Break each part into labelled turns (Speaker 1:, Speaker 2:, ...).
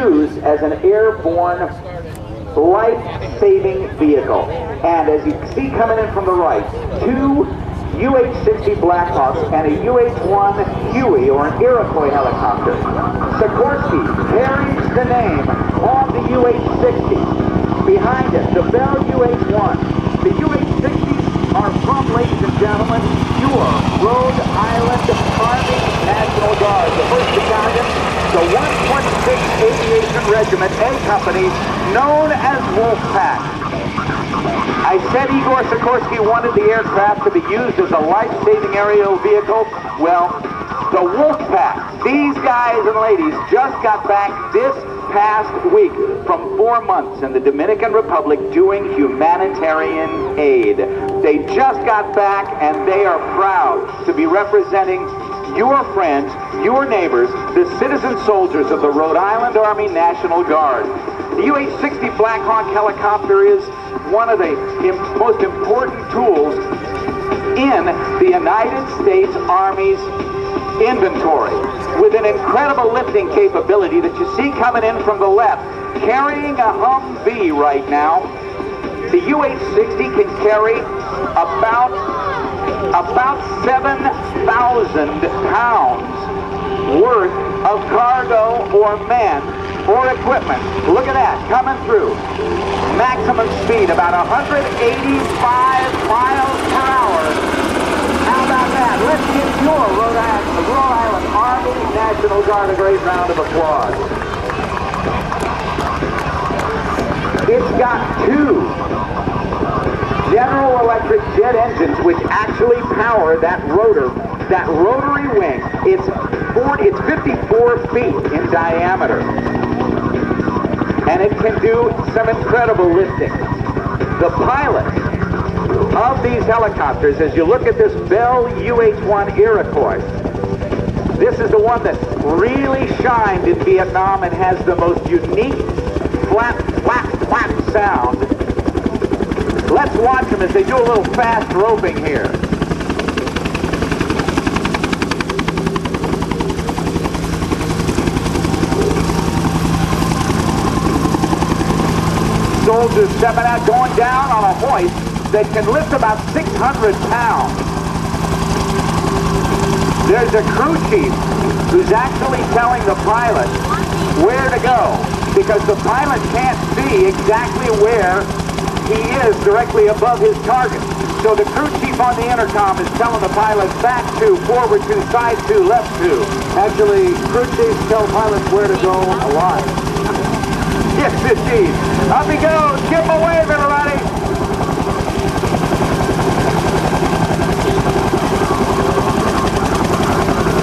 Speaker 1: use as an airborne life-saving vehicle. And as you see coming in from the right, two UH-60 Blackhawks and a UH-1 Huey, or an Iroquois helicopter. Sikorsky carries the name of the UH-60. Behind it, the Bell UH-1. The UH-60s are from, ladies and gentlemen, your Rhode Island Army National Guard, the 1st Battalion, the 126th Aviation Regiment, A Company, known as Wolfpack. I said Igor Sikorsky wanted the aircraft to be used as a life-saving aerial vehicle. Well, the Wolfpack, these guys and ladies, just got back this past week from 4 months in the Dominican Republic doing humanitarian aid. They just got back and they are proud to be representing your friends, your neighbors, the citizen soldiers of the Rhode Island Army National Guard. The UH-60 Blackhawk helicopter is one of the most important tools in the United States Army's inventory, with an incredible lifting capability that you see coming in from the left, carrying a Humvee right now. The UH-60 can carry about 7,000 pounds worth of cargo or men or equipment. Look at that, coming through. Maximum speed, about 185 miles per hour. How about that? Let's give your Rhode Island Army National Guard a great round of applause. It's got two General Electric jet engines which actually power that rotor, that rotary wing. It's 54 feet in diameter. And it can do some incredible lifting. The pilot of these helicopters, as you look at this Bell UH-1 Iroquois, this is the one that really shined in Vietnam and has the most unique flap, flap, flap sound. Let's watch them as they do a little fast roping here. Soldiers stepping out, going down on a hoist that can lift about 600 pounds. There's a crew chief who's actually telling the pilot where to go, because the pilot can't see exactly where he is directly above his target. So the crew chief on the intercom is telling the pilot back 2, forward 2, side 2, left 2. Actually, crew chiefs tell pilots where to go a lot. Yes, indeed. Up he goes. Give him a wave, everybody.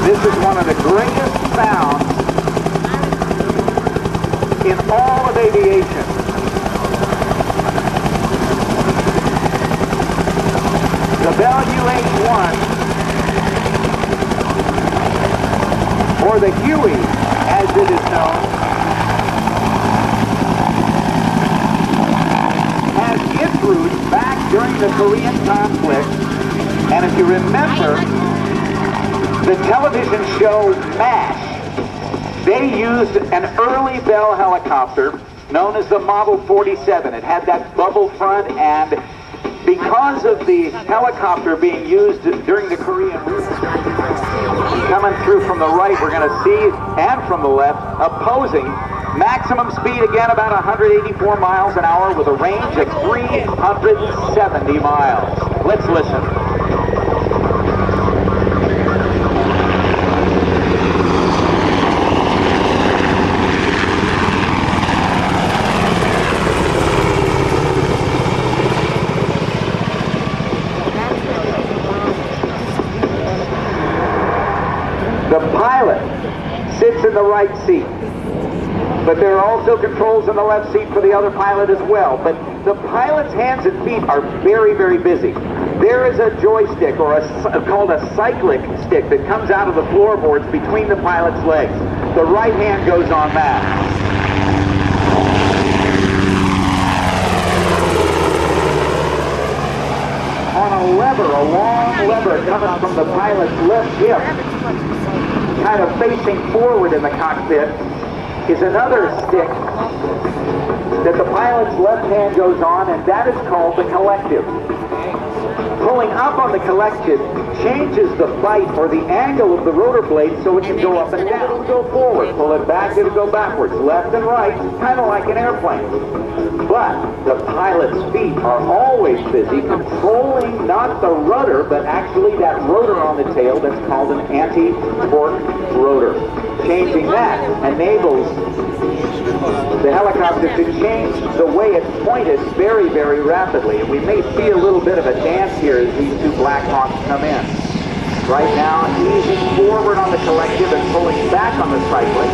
Speaker 1: This is one of the greatest sounds in all of aviation. The Bell UH-1, or the Huey, as it is known, has its roots back during the Korean conflict. And if you remember the television show MASH, they used an early Bell helicopter known as the Model 47. It had that bubble front, and because of the helicopter being used during the Korean War, coming through from the right, we're going to see, and from the left, opposing. Maximum speed, again, about 184 miles an hour with a range of 370 miles. Let's listen. The pilot sits in the right seat, but there are also controls in the left seat for the other pilot as well. But the pilot's hands and feet are very, very busy. There is a joystick, or called a cyclic stick, that comes out of the floorboards between the pilot's legs. The right hand goes on that. On a lever, a long lever coming from the pilot's left hip, kind of facing forward in the cockpit, is another stick that the pilot's left hand goes on, and that is called the collective. Pulling up on the collective changes the fight or the angle of the rotor blade so it can go up and down. It'll go forward. Pull it back, it'll go backwards. Left and right, kind of like an airplane. But the pilot's feet are always busy controlling not the rudder, but actually that rotor on the tail that's called an anti-torque rotor. Changing that enables the helicopter to change the way it's pointed very, very rapidly. And we may see a little bit of a dance here as these two Blackhawks come in. Right now, easing forward on the collective and pulling back on the cyclic.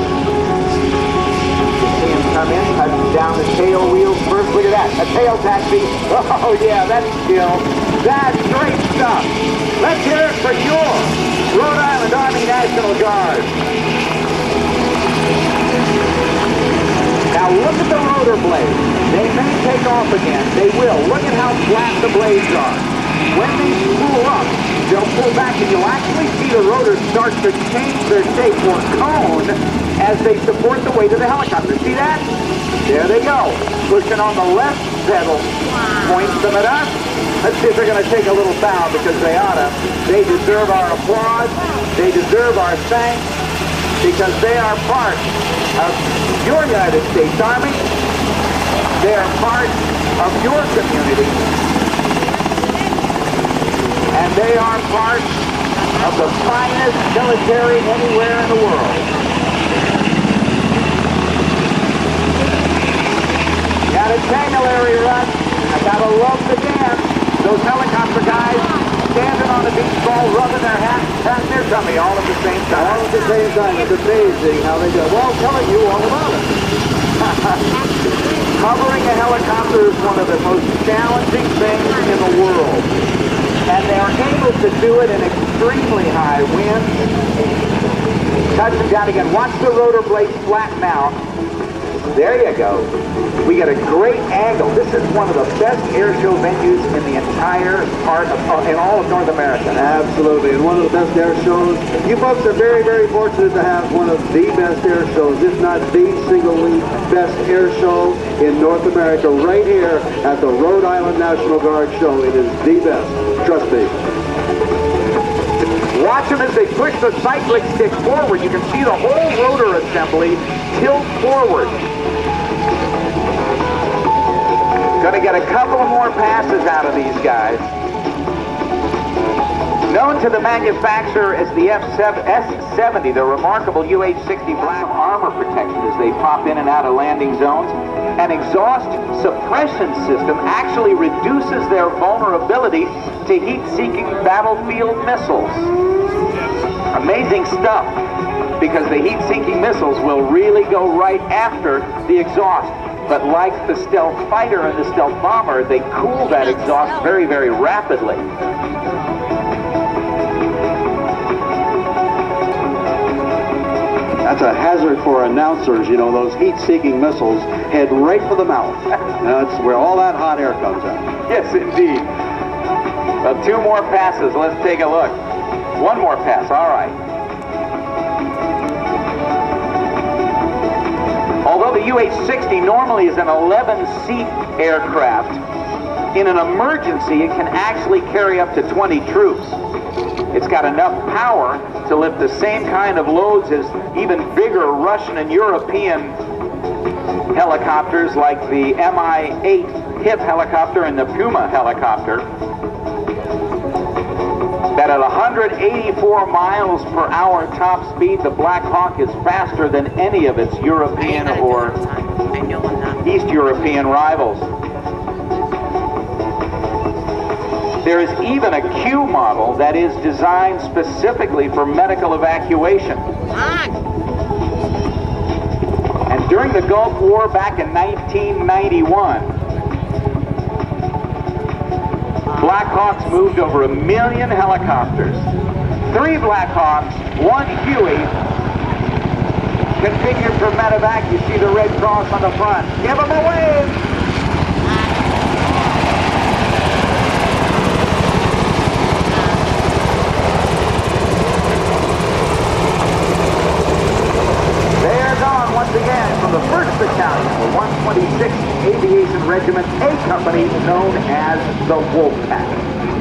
Speaker 1: You see him come in, touching down the tail wheels first. Look at that, a tail taxi. Oh yeah, that's skill. That's great stuff. Let's hear it for your Rhode Island Army National Guard. Now look at the rotor blades. They may take off again. They will. Look at how flat the blades are. When they spool up, they'll pull back, and you'll actually see the rotors start to change their shape or cone as they support the weight of the helicopter. See that? There they go. Pushing on the left pedal. Points them at us. Let's see if they're going to take a little bow, because they ought to. They deserve our applause. They deserve our thanks, because they are part of your United States Army. They are part of your community. And they are part of the finest military anywhere in the world. Gotta tangle, Larry Rudd. I gotta love the dance. Those helicopter guys standing on the beach ball, rubbing their hats, patting their tummy all at the same time. All at the same time. It's amazing how they do it. Well, I'm telling you all about it. Covering a helicopter is one of the most challenging things in the world. And they are able to do it in extremely high winds. Touching down again. Watch the rotor blades flatten out. There you go. We get a great angle. This is one of the best air show venues in the entire part of, in all of North America.
Speaker 2: Absolutely, and one of the best air shows. You folks are very, very fortunate to have one of the best air shows, if not the single best air show in North America, right here at the Rhode Island National Guard show. It is the best. Trust me.
Speaker 1: Watch them as they push the cyclic stick forward. You can see the whole rotor assembly tilt forward. Going to get a couple of more passes out of these guys. Known to the manufacturer as the S-70, the remarkable UH-60 Black armor protection as they pop in and out of landing zones. An exhaust suppression system actually reduces their vulnerability to heat-seeking battlefield missiles. Amazing stuff, because the heat-seeking missiles will really go right after the exhaust. But like the stealth fighter and the stealth bomber, they cool that exhaust very, very rapidly.
Speaker 2: That's a hazard for announcers. You know, those heat-seeking missiles head right for the mouth. That's where all that hot air comes out.
Speaker 1: Yes, indeed. Well, two more passes. Let's take a look. One more pass. All right. Although the UH-60 normally is an 11-seat aircraft, in an emergency it can actually carry up to 20 troops. It's got enough power to lift the same kind of loads as even bigger Russian and European helicopters like the Mi-8 HIP helicopter and the Puma helicopter. That at 184 miles per hour top speed, the Black Hawk is faster than any of its European or East European rivals. There is even a Q model that is designed specifically for medical evacuation. And during the Gulf War back in 1991, Blackhawks moved over 1 million helicopters. 3 Blackhawks, 1 Huey, configured for medevac. You see the Red Cross on the front. Give them a wave! They're gone once once again from the 1st Battalion, the 126th Aviation Regiment, A Company known as the Wolfpack.